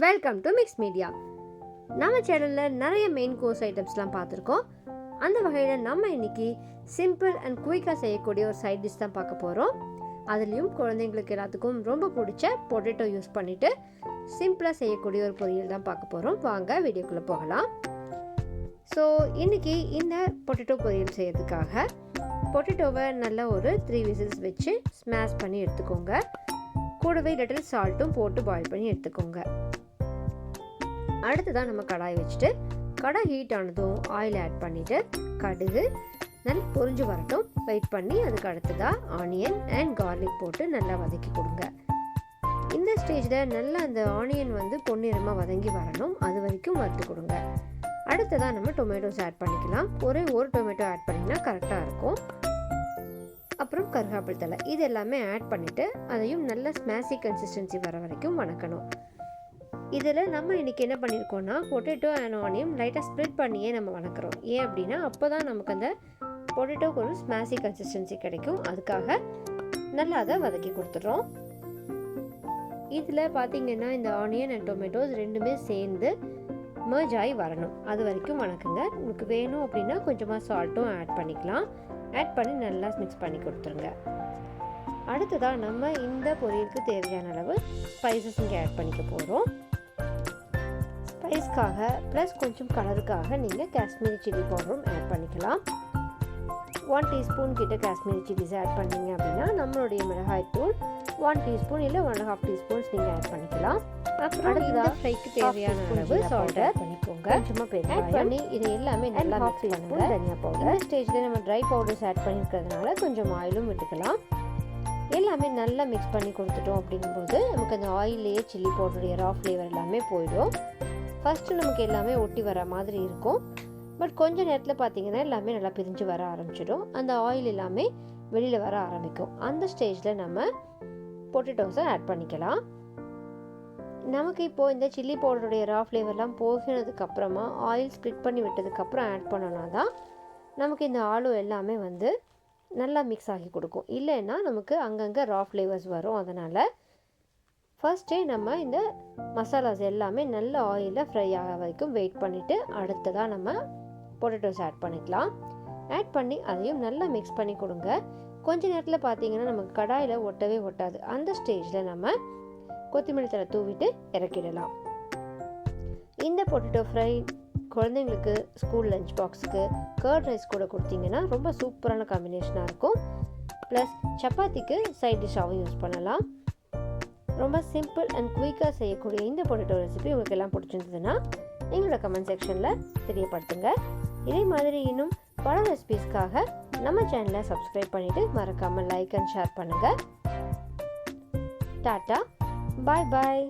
Welcome to mix media. நம்ம சேனலில் நிறைய மெயின் கோர்ஸ் ஐட்டம்ஸ்லாம் பார்த்துருக்கோம். அந்த வகையில் நம்ம இன்னைக்கு சிம்பிள் அண்ட் குயிக்காக செய்யக்கூடிய ஒரு சைட் டிஷ் தான் பார்க்க போகிறோம். அதுலேயும் குழந்தைங்களுக்கு எல்லாத்துக்கும் ரொம்ப பிடிச்ச பொட்டேட்டோ யூஸ் பண்ணிவிட்டு சிம்பிளாக செய்யக்கூடிய ஒரு பொரியல் தான் பார்க்க போகிறோம். வாங்க வீடியோக்குள்ளே போகலாம். ஸோ இன்றைக்கி இந்த பொட்டேட்டோ பொரியல் செய்யறதுக்காக பொட்டேட்டோவை நல்லா ஒரு 3 விசில்ஸ் வச்சு ஸ்மாஷ் பண்ணி எடுத்துக்கோங்க. கூடவே லிட்டில் சால்ட்டும் போட்டு பாயில் பண்ணி எடுத்துக்கோங்க. அடுத்ததான் நம்ம கடாய் வச்சுட்டு கடாய் ஹீட் ஆனதும் ஆயில் ஆட் பண்ணிவிட்டு கடுகு நல்லா பொரிஞ்சு வரட்டும் வெயிட் பண்ணி அதுக்கு அடுத்ததாக ஆனியன் அண்ட் கார்லிக் போட்டு நல்லா வதக்கி கொடுங்க. இந்த ஸ்டேஜில் நல்லா அந்த ஆனியன் பொன்னிறமாக வதங்கி வரணும், அது வரைக்கும் வறுத்து கொடுங்க. அடுத்ததாக நம்ம டொமேட்டோஸ் ஆட் பண்ணிக்கலாம். ஒரு டொமேட்டோ ஆட் பண்ணிங்கன்னா கரெக்டாக இருக்கும். அப்புறம் கருவேப்பிலை தழை இது எல்லாமே ஆட் பண்ணிவிட்டு அதையும் நல்ல ஸ்மாஷி கன்சிஸ்டன்சி வர வரைக்கும் வணக்கணும். இதில் நம்ம இன்றைக்கி என்ன பண்ணியிருக்கோன்னா பொட்டேட்டோ அண்ட் ஆனியன் லைட்டாக ஸ்ப்ளிட் பண்ணியே நம்ம வணக்கிறோம். ஏன் அப்படின்னா அப்போ தான் நமக்கு அந்த பொட்டேட்டோக்கு ஒரு ஸ்மாஷி கன்சிஸ்டன்சி கிடைக்கும். அதுக்காக நல்லா அதை வதக்கி கொடுத்துட்றோம். இதில் பார்த்திங்கன்னா இந்த ஆனியன் அண்ட் டொமேட்டோஸ் ரெண்டுமே சேர்ந்து மர்ஜ் ஆகி வரணும், அது வரைக்கும் வணக்குங்க. உங்களுக்கு வேணும் அப்படின்னா கொஞ்சமாக சால்ட்டும் ஆட் பண்ணிக்கலாம். ஆட் பண்ணி நல்லா மிக்ஸ் பண்ணி கொடுத்துருங்க. அடுத்ததாக நம்ம இந்த பொரியலுக்கு தேவையான அளவு ஸ்பைசஸ் இங்கே ஆட் பண்ணிக்க போகிறோம். ஸ்பைஸ்க்காக ப்ளஸ் கொஞ்சம் கலருக்காக நீங்கள் காஷ்மீரி சில்லி பவுடரும் ஆட் பண்ணிக்கலாம். 1 டீஸ்பூன் கிட்ட காஷ்மீரி சில்லிஸ் ஆட் பண்ணிங்க அப்படின்னா நம்மளுடைய மிளகாய் தூள் 1 டீஸ்பூன் இல்லை 1.5 டீஸ்பூன்ஸ் நீங்கள் ஆட் பண்ணிக்கலாம். அப்புறம் அடுத்ததாக ஃப்ரைக்கு தேவையான அளவு சால்ட் ஆட் பண்ணிக்கோங்க. கொஞ்சமாக ஆட் பண்ணி இது எல்லாமே நல்லா மிக்ஸ் பண்ணுங்க. தனியா பவுடர் இந்த ஸ்டேஜில் நம்ம ட்ரை பவுடர்ஸ் ஆட் பண்ணியிருக்கிறதுனால கொஞ்சம் ஆயிலும் விட்டுக்கலாம். எல்லாமே நல்லா மிக்ஸ் பண்ணி கொடுத்துட்டோம். அப்படிங்கும்போது நமக்கு அந்த ஆயிலேயே சில்லி பவுடருடைய ரா ஃப்ளேவர் எல்லாமே போயிடும். ஃபஸ்ட்டு நமக்கு எல்லாமே ஒட்டி வர மாதிரி இருக்கும். பட் கொஞ்சம் நேரத்தில் பார்த்தீங்கன்னா எல்லாமே நல்லா பிரிஞ்சு வர ஆரம்பிச்சிடும். அந்த ஆயில் எல்லாமே வெளியில் வர ஆரம்பிக்கும். அந்த ஸ்டேஜில் நம்ம பொட்டேட்டோஸை ஆட் பண்ணிக்கலாம். நமக்கு இப்போது இந்த சில்லி பவுடருடைய ரா ஃப்ளேவர்லாம் போகினதுக்கப்புறமா ஆயில் ஸ்ப்ளிட் பண்ணி விட்டதுக்கப்புறம் ஆட் பண்ணோன்னா தான் நமக்கு இந்த ஆலு எல்லாமே நல்லா மிக்ஸ் ஆகி கொடுக்கும். இல்லைன்னா நமக்கு அங்கங்கே ரா ஃப்ளேவர்ஸ் வரும். அதனால் ஃபர்ஸ்ட்டே நம்ம இந்த மசாலாஸ் எல்லாமே நல்ல ஆயிலில் ஃப்ரை ஆக வரைக்கும் வெயிட் பண்ணிவிட்டு அடுத்ததாக நம்ம பொட்டேட்டோஸ் ஆட் பண்ணிக்கலாம். ஆட் பண்ணி அதையும் நல்லா மிக்ஸ் பண்ணி கொடுங்க. கொஞ்ச நேரத்தில் பார்த்தீங்கன்னா நமக்கு கடாயில் ஒட்டவே ஒட்டாது. அந்த ஸ்டேஜில் நம்ம கொத்தமல்லி தழை தூவிட்டு இறக்கிடலாம். இந்த பொட்டேட்டோ ஃப்ரை குழந்தைங்களுக்கு ஸ்கூல் லஞ்ச் பாக்ஸுக்கு கர்ட் ரைஸ் கூட கொடுத்தீங்கன்னா ரொம்ப சூப்பரான காம்பினேஷனாக இருக்கும். ப்ளஸ் சப்பாத்திக்கு சைட் டிஷ்ஷாகவும் யூஸ் பண்ணலாம். ரொம்ப சிம்பிள் அண்ட் குயிக்காக செய்யக்கூடிய இந்த பொட்டேட்டோ ரெசிபி உங்களுக்கு எல்லாம் பிடிச்சிருந்ததுன்னா எங்களோட கமெண்ட் செக்ஷனில் தெரியப்படுத்துங்க. இதே மாதிரி இன்னும் பல ரெசிபீஸ்க்காக நம்ம சேனலை சப்ஸ்கிரைப் பண்ணிவிட்டு மறக்காமல் லைக் அண்ட் ஷேர் பண்ணுங்கள். டாட்டா, பாய் பாய்.